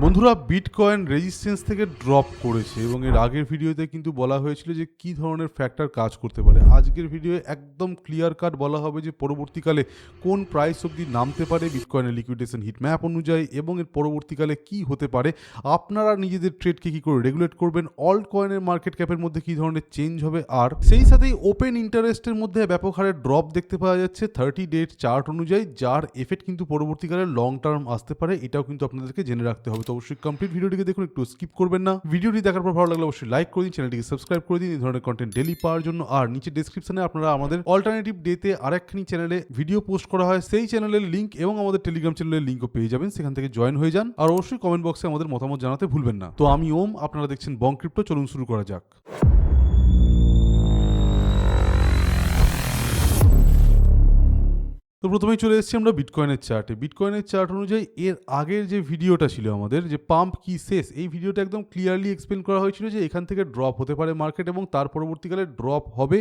বন্ধুরা, bitcoin resistance থেকে drop করেছে এবং এর আগের ভিডিওতে কিন্তু বলা হয়েছিল যে কি ধরনের ফ্যাক্টর কাজ করতে পারে। আজকের ভিডিওয়ে একদম ক্লিয়ার কাট বলা হবে যে পরবর্তীকালে কোন প্রাইস অবধি নামতে পারে বিটকয়েনের লিকুইডেশন হিট ম্যাপ অনুযায়ী এবং এর পরবর্তীকালে কি হতে পারে, আপনারা নিজেদের ট্রেডকে কী করে রেগুলেট করবেন, অল্ট কয়েনের মার্কেট ক্যাপের মধ্যে কী ধরনের চেঞ্জ হবে, আর সেই সাথেই ওপেন ইন্টারেস্টের মধ্যে ব্যাপক হারে ড্রপ দেখতে পাওয়া যাচ্ছে 30 ডেট চার্ট অনুযায়ী, যার এফেক্ট কিন্তু পরবর্তীকালে লং টার্ম আসতে পারে। এটাও কিন্তু আপনাদেরকে জেনে রাখতে হবে। তো অবশ্যই কমপ্লিট ভিডিওটিকে দেখুন, একটু স্কিপ করবেন না। ভিডিওটি দেখার পর ভালো লাগলে অবশ্যই লাইক করে দিন, চ্যানেলটিকে সাবস্ক্রাইব করে দিন এই ধরনের কন্টেন্ট ডেলি পাওয়ার জন্য। আর নিচে ডেসক্রিপশনে আপনারা আমাদের অল্টারনেটিভ ডেতে আরেকখানি চ্যানেলে ভিডিও পোস্ট করা হয়, সেই চ্যানেলের লিঙ্ক এবং আমাদের টেলিগ্রাম চ্যানেলের লিঙ্কও পেয়ে যাবেন, সেখান থেকে জয়েন হয়ে যান। আর অবশ্যই কমেন্ট বক্সে আমাদের মতামত জানাতে ভুলবেন না। তো আমি ওম, আপনারা দেখছেন বং ক্রিপ্টো। চলুন শুরু করা যাক। তো প্রথমেই চলে এসেছি আমরা বিটকয়েনের চার্টে। বিটকয়েনের চার্ট অনুযায়ী এর আগের যে ভিডিওটা ছিল আমাদের, যে পাম্প কি শেষ, এই ভিডিওটা একদম ক্লিয়ারলি এক্সপ্লেন করা হয়েছিল যে এখান থেকে ড্রপ হতে পারে মার্কেট এবং তার পরবর্তীকালে ড্রপ হবে,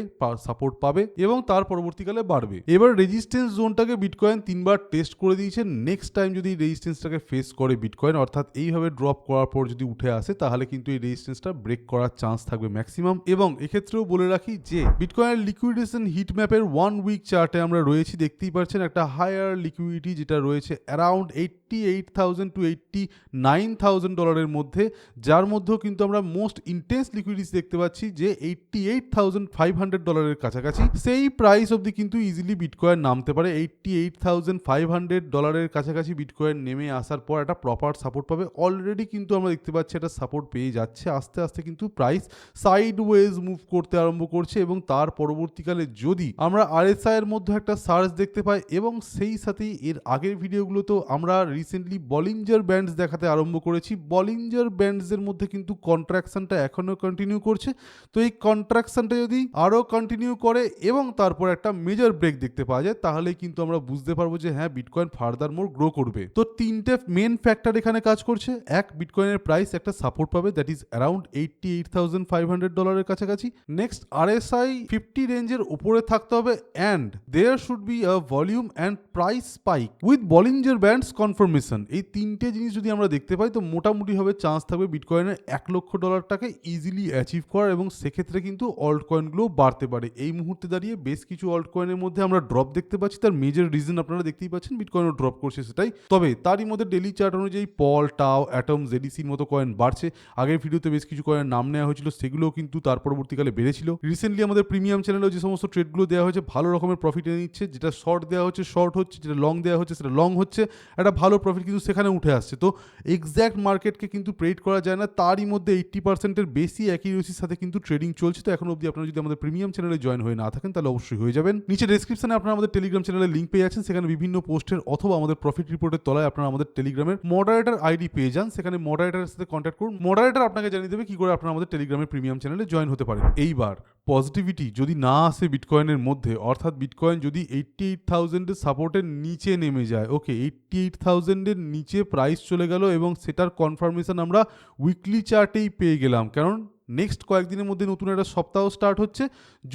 সাপোর্ট পাবে এবং তার পরবর্তীকালে বাড়বে। এবার রেজিস্ট্যান্স জোনটাকে বিটকয়েন 3বার টেস্ট করে দিয়েছে। নেক্সট টাইম যদি রেজিস্ট্যান্সটাকে ফেস করে বিটকয়েন, অর্থাৎ এইভাবে ড্রপ করার পর যদি উঠে আসে, তাহলে কিন্তু এই রেজিস্ট্যান্সটা ব্রেক করার চান্স থাকবে ম্যাক্সিমাম। এবং এক্ষেত্রেও বলে রাখি যে বিটকয়েনের লিকুইডেশন হিট ম্যাপের 1 উইক চার্টে আমরা রয়েছি, দেখতেই পাচ্ছেন একটা হায়ার লিকুইডিটি যেটা রয়েছে অ্যারাউন্ড $88,000 to $89,000 মধ্যে, যার মধ্যেও কিন্তু আমরা মোস্ট ইন্টেন্স লিকুইডিটি দেখতে পাচ্ছি যে $88,500 কাছাকাছি। সেই প্রাইস অবধি কিন্তু ইজিলি বিটকয়েন নামতে পারে। $88,500 কাছাকাছি বিটকয়েন নেমে আসার পর একটা প্রপার সাপোর্ট পাবে। অলরেডি কিন্তু আমরা দেখতে পাচ্ছি একটা সাপোর্ট পেয়ে যাচ্ছে। আস্তে আস্তে কিন্তু প্রাইস সাইডওয়েজ মুভ করতে আরম্ভ করছে এবং তার পরবর্তীকালে যদি আমরা আরএসআই এর মধ্যে একটা সার্চ দেখতে পাই এবং সেই সাথেই এর আগের ভিডিওগুলোতেও আমরা রিসেন্টলি বলিঞ্জার ব্যান্ডস দেখাতে আরম্ভ করেছি। বলিঞ্জার ব্যান্ডসের মধ্যে কিন্তু কন্ট্রাকশনটা এখনও কন্টিনিউ করছে। তো এই কন্ট্রাকশনটা যদি আরও কন্টিনিউ করে এবং তারপর একটা মেজর ব্রেক দেখতে পাওয়া যায়, তাহলেই কিন্তু আমরা বুঝতে পারবো যে হ্যাঁ, বিটকয়েন ফার্দার মোর গ্রো করবে। তো তিনটে মেন ফ্যাক্টর এখানে কাজ করছে। এক, বিটকয়েনের প্রাইস একটা সাপোর্ট পাবে, দ্যাট ইজ অ্যারাউন্ড $88,500 কাছাকাছি। নেক্সট, আরএসআই 50 রেঞ্জের উপরে থাকতে হবে and there should be a volume and price spike with Bollinger bands confirmation. এই তিনটে জিনিস যদি আমরা দেখতে পাই, তো মোটামুটি ভাবে চান্স থাকবে বিটকয়েনের $1,00,000 ইজিলি অ্যাচিভ করার এবং সেক্ষেত্রে কিন্তু অল্ট কয়েনগুলো বাড়তে পারে। এই মুহূর্তে দাঁড়িয়ে বেশ কিছু অল্ট কয়েনের মধ্যে আমরা ড্রপ দেখতে পাচ্ছি। তার মেজর রিজন আপনারা দেখতেই পাচ্ছেন, বিটকয়েনও ড্রপ করছে সেটাই। তবে তারই মধ্যে ডেলি চার্ট অনুযায়ী পল, টাও, অ্যাটম, জেডিসির মতো কয়েন বাড়ছে। আগের ভিডিওতে বেশ কিছু কয়েনের নাম নেওয়া হয়েছিল, সেগুলোও কিন্তু তার পরবর্তীকালে বেড়েছিল। রিসেন্টলি আমাদের প্রিমিয়াম চ্যানেলেও যে সমস্ত ট্রেডগুলো দেওয়া হয়েছে, ভালো রকমের প্রফিট এনে নিচ্ছে। যেটা শর্ট দেওয়া হচ্ছে শর্ট হচ্ছে, যেটা লং দেওয়া হচ্ছে সেটা লং হচ্ছে, একটা ভালো প্রফিট কিন্তু সেখানে উঠে আসছে। তো এক্স্যাক্ট মার্কেটকে কিন্তু প্রেডিক্ট করা যায় না, তারই মধ্যে 80%-এর বেশি অ্যাকিউরেসির সাথে কিন্তু ট্রেডিং চলছে। তো এখন অবধি আপনারা যদি আমাদের প্রিমিয়াম চ্যানেলে জয়েন হয়ে না থাকেন, তাহলে অবশ্যই হয়ে যাবেন। নিচে ডেসক্রিপশনে আপনারা আমাদের টেলিগ্রাম চ্যানেলের লিঙ্ক পেয়ে যাচ্ছেন, সেখানে বিভিন্ন পোস্টের অথবা আমাদের প্রফিট রিপোর্টের তলায় আপনারা আমাদের টেলিগ্রামের মডারেটর আইডি পেয়ে যান। সেখানে মডারেটরের সাথে কন্ট্যাক্ট করুন, মডারেটর আপনাকে জানিয়ে দেবে কি করে আপনারা আমাদের টেলিগ্রামের প্রিমিয়াম চ্যানেলে জয়েন হতে পারেন। এইবার পজিটিভিটি যদি না আসে বিটকয়েনের মধ্যে, অর্থাৎ বিটকয়েন যদি 88,000-এর সাপোর্টের নিচে নেমে যায়, ওকে 88,000-এর নিচে প্রাইস চলে গেল এবং সেটার কনফার্মেশন আমরা উইকলি চার্টেই পেয়ে গেলাম, কারণ নেক্সট কয়েকদিনের মধ্যে নতুন একটা সপ্তাহ স্টার্ট হচ্ছে।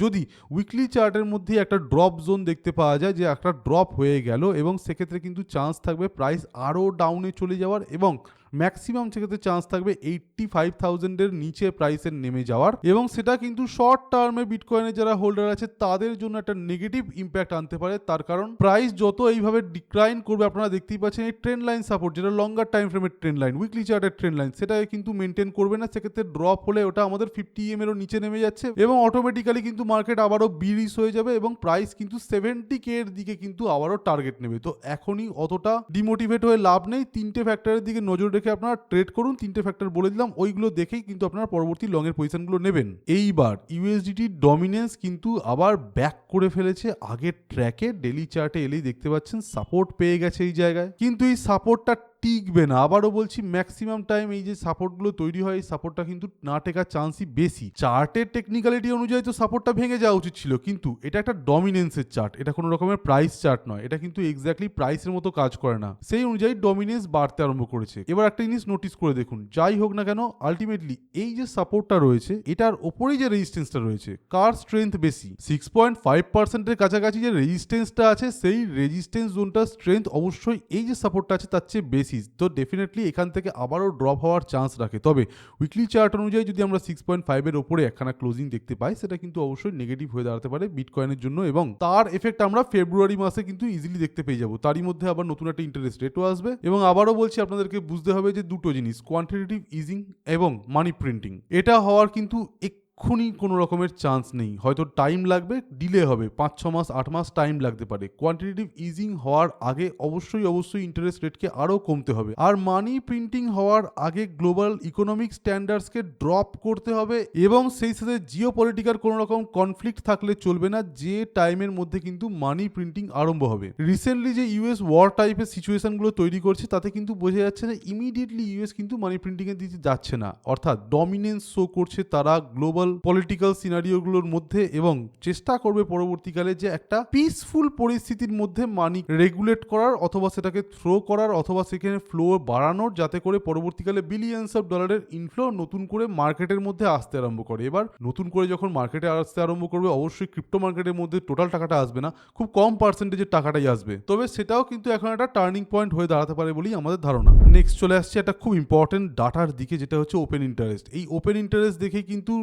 যদি উইকলি চার্টের মধ্যে একটা ড্রপ জোন দেখতে পাওয়া যায়, যে একটা ড্রপ হয়ে গেল, এবং সেক্ষেত্রে কিন্তু চান্স থাকবে প্রাইস আরও ডাউনে চলে যাওয়ার এবং ম্যাক্সিমাম সেক্ষেত্রে চান্স থাকবে 85,000-এর নিচে প্রাইসের নেমে যাওয়ার, এবং সেটা কিন্তু শর্ট টার্মে বিটকয়েনের যারা হোল্ডার আছে তাদের জন্য একটা নেগেটিভ ইম্প্যাক্ট আনতে পারে। তার কারণ প্রাইস যত এইভাবে ডিক্লাইন করবে, আপনারা দেখতেই পাচ্ছেন এই ট্রেন্ড লাইন সাপোর্ট, যেটা লঙ্গার টাইম ফ্রেমের ট্রেন্ড লাইন, উইকলি চার্টের ট্রেন্ড লাইন, সেটাকে কিন্তু মেনটেন করবে না। সেক্ষেত্রে ড্রপ হলে ওটা আমাদের 50 EM-এরও নিচে নেমে যাচ্ছে এবং অটোমেটিক্যালি কিন্তু মার্কেট আবারও বিরিশ হয়ে যাবে এবং প্রাইস কিন্তু 70K-এর দিকে কিন্তু আবারও টার্গেট নেবে। তো এখনই অতটা ডিমোটিভেট হয়ে লাভ নেই। তিনটে ফ্যাক্টরের দিকে নজর রেখে আপনারা ট্রেড করুন। তিনটে ফ্যাক্টর বলে দিলাম, ওইগুলো দেখেই কিন্তু আপনারা পরবর্তী লং এর পজিশনগুলো নেবেন। এইবার ইউএসডিটির ডমিনেন্স কিন্তু আবার ব্যাক করে ফেলেছে আগের ট্র্যাকে। ডেলি চার্টে এলেই দেখতে পাচ্ছেন সাপোর্ট পেয়ে গেছে এই জায়গায়, কিন্তু এই সাপোর্টটা টিকবে না। আবারও বলছি, ম্যাক্সিমাম টাইম এই যে সাপোর্টগুলো তৈরি হয়, এই সাপোর্টটা কিন্তু না টেকার চান্সই বেশি। চার্টের টেকনিক্যালিটি অনুযায়ী তো সাপোর্টটা ভেঙে যাওয়া উচিত ছিল, কিন্তু এটা একটা ডমিনেন্সের চার্ট, এটা কোনো রকমের প্রাইস চার্ট নয়। এটা কিন্তু এক্স্যাক্টলি প্রাইসের মতো কাজ করে না, সেই অনুযায়ী ডমিনেন্স বাড়তে আরম্ভ করেছে। এবার একটা জিনিস নোটিস করে দেখুন, যাই হোক না কেন আলটিমেটলি এই যে সাপোর্টটা রয়েছে, এটার ওপরেই যে রেজিস্ট্যান্সটা রয়েছে, কার স্ট্রেংথ বেশি? 6.5%-এর কাছাকাছি যে রেজিস্ট্যান্সটা আছে, সেই রেজিস্ট্যান্স জোনটার স্ট্রেংথ অবশ্যই এই যে সাপোর্টটা আছে তার চেয়ে বেশি। বেসিস, তো ডেফিনেটলি এখান থেকে আবারও ড্রপ হওয়ার চান্স রাখে। তবে উইকলি চার্ট অনুযায়ী যদি আমরা 6.5 এর ওপরে একখানা ক্লোজিং দেখতে পাই, সেটা কিন্তু অবশ্যই নেগেটিভ হয়ে দাঁড়াতে পারে বিটকয়েনের জন্য, এবং তার এফেক্ট আমরা ফেব্রুয়ারি মাসে কিন্তু ইজিলি দেখতে পেয়ে যাবো। তারই মধ্যে আবার নতুন একটা ইন্টারেস্ট রেটও আসবে। এবং আবারও বলছি, আপনাদেরকে বুঝতে হবে যে দুটো জিনিস, কোয়ান্টিটেটিভ ইজিং এবং মানি প্রিন্টিং, এটা হওয়ার কিন্তু এক্ষুনি কোনো রকমের চান্স নেই। হয়তো টাইম লাগবে, ডিলে হবে, 5-6 মাস 8 মাস টাইম লাগতে পারে। কোয়ান্টিটেটিভ ইজিং হওয়ার আগে অবশ্যই ইন্টারেস্ট রেটকে আরও কমতে হবে, আর মানি প্রিন্টিং হওয়ার আগে গ্লোবাল ইকোনমিক স্ট্যান্ডার্ডসকে ড্রপ করতে হবে, এবং সেই সাথে জিও পলিটিক্যাল কোনো রকম কনফ্লিক্ট থাকলে চলবে না, যে টাইমের মধ্যে কিন্তু মানি প্রিন্টিং আরম্ভ হবে। রিসেন্টলি যে ইউএস ওয়ার টাইপের সিচুয়েশনগুলো তৈরি করছে, তাতে কিন্তু বোঝা যাচ্ছে যে ইমিডিয়েটলি ইউএস কিন্তু মানি প্রিন্টিংয়ের দিকে যাচ্ছে না, অর্থাৎ ডমিনেন্স শো করছে তারা গ্লোবাল পলিটিক্যাল সিনারিওগুলোর মধ্যে, এবং চেষ্টা করবে পরবর্তীকালে যে একটা পিসফুল পরিস্থিতির মধ্যে মানি রেগুলেট করার, অথবা সেটাকে থ্রো করার, অথবা সেখানে ফ্লো বাড়ানোর, যাতে করে পরবর্তীকালে বিলিয়ন্স অফ ডলারের ইনফ্লো নতুন করে মার্কেটের মধ্যে আসতে আরম্ভ করে। এবার নতুন করে যখন মার্কেটে আসতে আরম্ভ করবে, অবশ্যই ক্রিপ্টো মার্কেটের মধ্যে টোটাল টাকাটা আসবে না, খুব কম পার্সেন্টেজের টাকাটাই আসবে। তবে সেটাও কিন্তু এখন একটা টার্নিং পয়েন্ট হয়ে দাঁড়াতে পারে বলেই আমাদের ধারণা। নেক্সট চলে আসছে একটা খুব ইম্পর্টেন্ট ডাটার দিকে, যেটা হচ্ছে ওপেন ইন্টারেস্ট। এই ওপেন ইন্টারেস্ট দেখে কিন্তু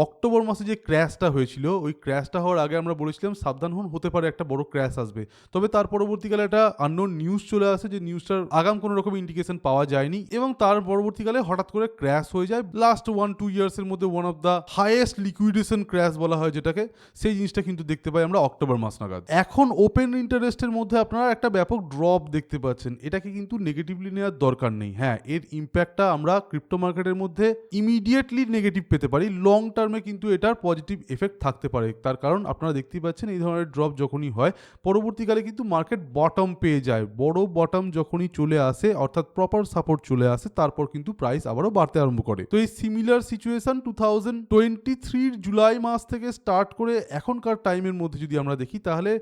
অক্টোবর মাসে যে ক্র্যাশটা হয়েছিল, ওই ক্র্যাশটা হওয়ার আগে আমরা বলেছিলাম সাবধান হন, হতে পারে একটা বড় ক্র্যাশ আসবে। তবে তার পরবর্তীকালে একটা আননোন নিউজ চলে আসে, যে নিউজটার আগাম কোনো রকম ইন্ডিকেশন পাওয়া যায়নি, এবং তার পরবর্তীকালে হঠাৎ করে ক্র্যাশ হয়ে যায়। লাস্ট 1-2 ইয়ার্সের মধ্যে one of the highest liquidation crash বলা হয় যেটাকে, সেই জিনিসটা কিন্তু দেখতে পাই আমরা অক্টোবর মাস নাগাদ। এখন ওপেন ইন্টারেস্টের মধ্যে আপনারা একটা ব্যাপক ড্রপ দেখতে পাচ্ছেন, এটাকে কিন্তু নেগেটিভলি নেওয়ার দরকার নেই। হ্যাঁ, এর ইম্প্যাক্টটা আমরা ক্রিপ্টো মার্কেটের মধ্যে ইমিডিয়েটলি নেগেটিভ পেতে পারি, লং টার্মে কিন্তু এটার পজিটিভ এফেক্ট থাকতে পারে। তার কারণ আপনারা দেখতেই পাচ্ছেন, এই ধরনের ড্রপ যখনই হয়, পরবর্তীকালে কিন্তু মার্কেট বটম পেয়ে যায়। বড় বটম যখনই চলে আসে, অর্থাৎ প্রপার সাপোর্ট চলে আসে, তারপর কিন্তু প্রাইস আবারও বাড়তে আরম্ভ করে। তো এই সিমিলার সিচুয়েশন 2023 জুলাই মাস থেকে স্টার্ট করে এখনকার টাইমের মধ্যে যদি আমরা দেখি, তাহলে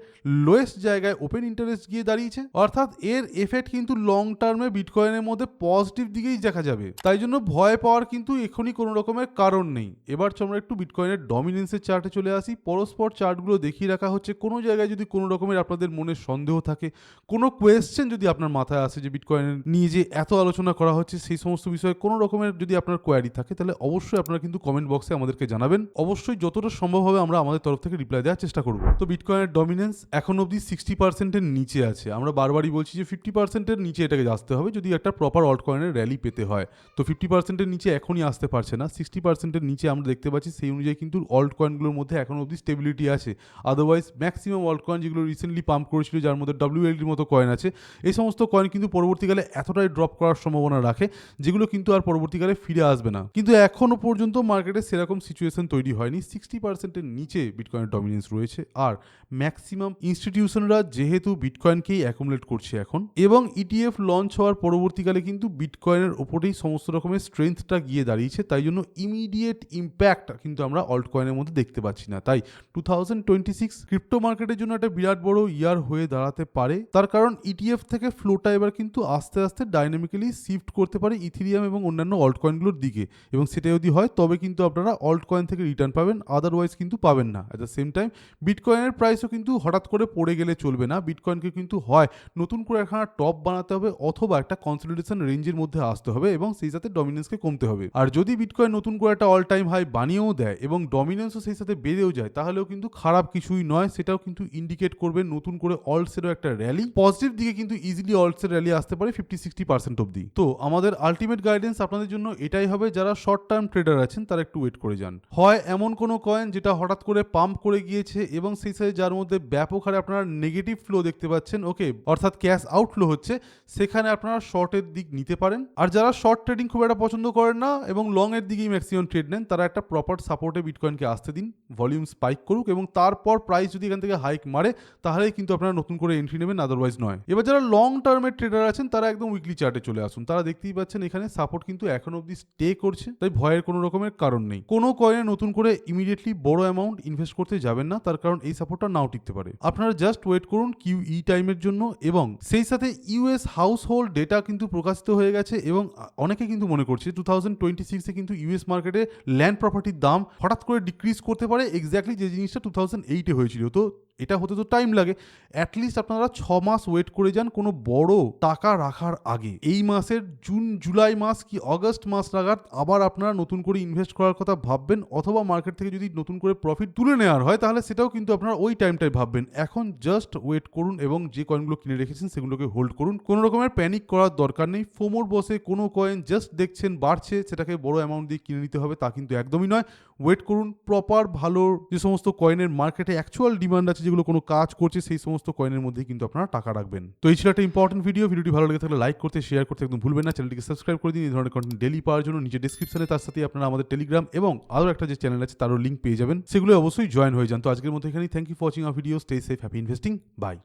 লোয়েস্ট জায়গায় ওপেন ইন্টারেস্ট গিয়ে দাঁড়িয়েছে, অর্থাৎ এর এফেক্ট কিন্তু লং টার্মে বিটকয়েনের মধ্যে পজিটিভ দিকেই দেখা যাবে। তাই জন্য ভয় পাওয়ার কিন্তু এখনই কোনো রকমের কারণ নেই। এবার আমরা একটু বিটকয়েনের ডমিনেন্সের চার্টে চলে আসি। পরস্পর চার্টগুলো দেখিয়ে রাখা হচ্ছে, কোনো জায়গায় যদি কোনো রকমের আপনাদের মনে সন্দেহ থাকে, কোনো কোয়েশ্চেন যদি আপনার মাথায় আসে যে বিটকয়েন নিয়ে যে এত আলোচনা করা হচ্ছে, সেই সমস্ত বিষয়ে কোনো রকমের যদি আপনার কোয়ারি থাকে, তাহলে অবশ্যই আপনারা কিন্তু কমেন্ট বক্সে আমাদেরকে জানাবেন। অবশ্যই যতটা সম্ভব হবে আমরা আমাদের তরফ থেকে রিপ্লাই দেওয়ার চেষ্টা করব। তো বিটকয়েনের ডমিনেন্স এখন অবধি 60%-এর নিচে আছে। আমরা বারবারই বলছি যে 50%-এর নিচে এটাকে আসতে হবে যদি একটা প্রপার অল্ট কয়েনের র্যালি পেতে হয়। তো 50%-এর নিচে এখনই আসতে পারছে না, 60%-এর নিচে আমরা দেখতে পাচ্ছি। সেই অনুযায়ী কিন্তু অল্ট কয়েনগুলোর মধ্যে এখন অবধি স্টেবিলিটি আছে। আদারওয়াইজ ম্যাক্সিমাম অল্ট কয়েন যেগুলো রিসেন্টলি পাম্প করেছিল, যার মধ্যে WLDর মতো কয়েন আছে, এই সমস্ত কয়েন কিন্তু পরবর্তীকালে এতটাই ড্রপ করার সম্ভাবনা রাখে, যেগুলো কিন্তু আর পরবর্তীকালে ফিরে আসবে না। কিন্তু এখনো পর্যন্ত মার্কেটে সেরকম সিচুয়েশন তৈরি হয়নি। 60%-এর নিচে বিটকয়েনের ডমিনেন্স রয়েছে, আর ম্যাক্সিমাম ইনস্টিটিউশনরা যেহেতু বিটকয়েনকেই অ্যাকুমুলেট করছে এখন, এবং ETF লঞ্চ হওয়ার পরবর্তীকালে কিন্তু বিটকয়েনের ওপরেই সমস্ত রকমের স্ট্রেংথটা গিয়ে দাঁড়িয়েছে। তাই জন্য ইমিডিয়েট ইম্প্যাক্ট কিন্তু আমরা অল্ট কয়েনের মধ্যে দেখতে পাচ্ছি না। তাই 2026 ক্রিপ্টো মার্কেটের জন্য একটা বিরাট বড় ইয়ার হয়ে দাঁড়াতে পারে। তার কারণ ETF থেকে ফ্লোটা এবার কিন্তু আস্তে আস্তে ডাইনামিক্যালি শিফট করতে পারে ইথিরিয়াম এবং অন্যান্য অল্ট কয়েনগুলোর দিকে, এবং সেটা যদি হয় তবে কিন্তু আপনারা অল্ট কয়েন থেকে রিটার্ন পাবেন, আদারওয়াইজ কিন্তু পাবেন না। অ্যাট দ্য সেম টাইম বিটকয়েনের প্রাইসও কিন্তু হঠাৎ করে পড়ে গেলে চলবে না। বিটকয়েনকে কিন্তু হয় নতুন করে একখানা টপ বানাতে হবে, অথবা একটা কনসলিডেশন রেঞ্জের মধ্যে আসতে হবে, এবং সেই সাথে ডমিনেন্সকে কমতে হবে। আর যদি বিটকয়েন নতুন করে একটা অল টাইম হাই বানিয়েও দেয় এবং ডমিনেন্সও সেই সাথে বেড়েও যায়, তাহলেও কিন্তু খারাপ কিছুই নয়। সেটাও কিন্তু ইন্ডিকেট করবে নতুন করে অল্টসেরও একটা র্যালি, পজিটিভ দিকে কিন্তু ইজিলি অল্টসের র্যালি আসতে পারে 50-60% অবধি। তো আমাদের আলটিমেট গাইডেন্স আপনাদের জন্য এটাই হবে, যারা শর্ট টার্ম ট্রেডার আছেন তারা একটু ওয়েট করে যান। হয় এমন কোনো কয়েন যেটা হঠাৎ করে পাম্প করে গিয়েছে এবং সেই সাথে যার মধ্যে ব্যাপক হারে আপনারা নেগেটিভ ফ্লো দেখতে পাচ্ছেন, ওকে, অর্থাৎ ক্যাশ আউটফ্লো হচ্ছে, সেখানে আপনারা শর্টের দিক নিতে পারেন। আর যারা শর্ট ট্রেডিং খুব একটা পছন্দ করেন না এবং লং এর দিকেই ম্যাক্সিমাম ট্রেড নেন, তারা একটা প্রপার সাপোর্টে বিটকয়েনকে আসতে দিন, ভলিউম স্পাইক করুক, এবং তারপর প্রাইস যদি এখান থেকে হাইক মারে, তাহলেই কিন্তু আপনারা নতুন করে এন্ট্রি নেবেন, আদারওয়াইজ নয়। এবার যারা লং টার্মের ট্রেডার আছেন তারা একদম উইকলি চার্টে চলে আসুন। তারা দেখতেই পাচ্ছেন এখানে সাপোর্ট কিন্তু এখন অবধি স্টে করছে, তাই ভয়ের কোনো রকমের কারণ নেই। কোনো কয়েনে নতুন করে ইমিডিয়েটলি বড় অ্যামাউন্ট ইনভেস্ট করতে যাবেন না, তার কারণ এই সাপোর্টটা নাও টিকতে পারে। আপনারা জাস্ট ওয়েট করুন QE টাইমের জন্য, এবং সেই সাথে US হাউস হোল্ড ডেটা কিন্তু প্রকাশিত হয়ে গেছে, এবং অনেকে কিন্তু মনে করছে 2026-এ কিন্তু US মার্কেটে ল্যান্ড প্রপার্টির দাম হঠাৎ করে ডিক্রিজ করতে পারে, এক্স্যাক্টলি যে জিনিসটা 2008-এ হয়েছিল। তো এটা হতে তো টাইম লাগে, অ্যাটলিস্ট আপনারা 6 মাস ওয়েট করে যান কোনো বড় টাকা রাখার আগে। এই মাসের জুন জুলাই মাস কি অগস্ট মাস নাগাদ আবার আপনারা নতুন করে ইনভেস্ট করার কথা ভাববেন, অথবা মার্কেট থেকে যদি নতুন করে প্রফিট তুলে নেওয়ার হয় তাহলে সেটাও কিন্তু আপনারা ওই টাইমটাই ভাববেন। এখন জাস্ট ওয়েট করুন এবং যে কয়েনগুলো কিনে রেখেছেন সেগুলোকে হোল্ড করুন। কোনো রকমের প্যানিক করার দরকার নেই। ফোমোর বসে কোনো কয়েন জাস্ট দেখছেন বাড়ছে সেটাকে বড় অ্যামাউন্ট দিয়ে কিনে নিতে হবে তা কিন্তু একদমই নয়। ওয়েট করুন, প্রপার ভালো যে সমস্ত কয়েনের মার্কেটে অ্যাকচুয়াল ডিমান্ড আছে, যেগুলো কোনো কাজ করছে, সেই সমস্ত কয়েনের মধ্যেই কিন্তু আপনারা টাকা রাখবেন। তো এই ছিল একটা ইম্পর্টেন্ট ভিডিওটি ভালো লেগে থাকলে লাইক করতে, শেয়ার করতে একদম ভুলবেন না। চ্যানেলটিকে সাবস্ক্রাইব করে দিন এই ধরনের কন্টেন্ট ডেলি পাওয়ার জন্য। নিচে ডেসক্রিপশনে তার সাথে আপনারা আমাদের টেলিগ্রাম এবং আরও একটা যে চ্যানেল আছে তারও লিঙ্ক পেয়ে যাবেন, সেগুলো অবশ্যই জয়েন হয়ে যান। তো আজকের মতো এখানেই। Thank you for watching our video. Stay safe, happy investing, by.